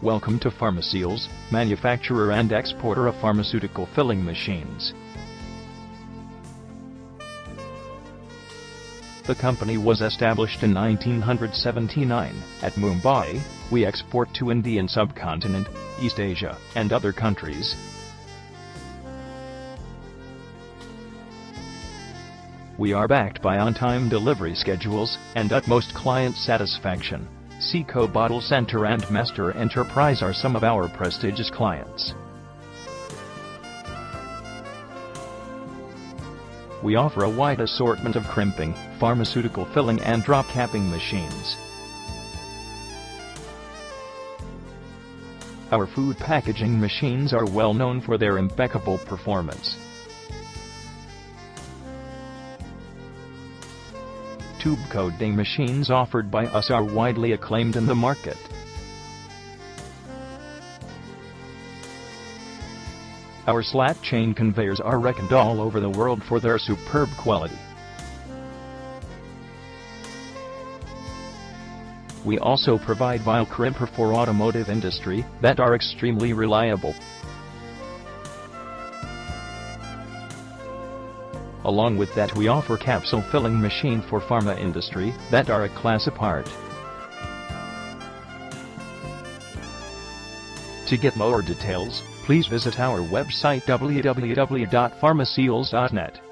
Welcome to Pharmaceutical, manufacturer and exporter of pharmaceutical filling machines. The company was established in 1979. At Mumbai, we export to Indian subcontinent, East Asia, and other countries. We are backed by on-time delivery schedules and utmost client satisfaction. Seco Bottle Center and Master Enterprise are some of our prestigious clients. We offer a wide assortment of crimping, pharmaceutical filling and drop capping machines. Our food packaging machines are well known for their impeccable performance. Tube coating machines offered by us are widely acclaimed in the market. Our slat chain conveyors are reckoned all over the world for their superb quality. We also provide vial crimper for automotive industry that are extremely reliable. Along with that, we offer capsule filling machine for pharma industry that are a class apart. To get more details, please visit our website www.pharmaceutical.net.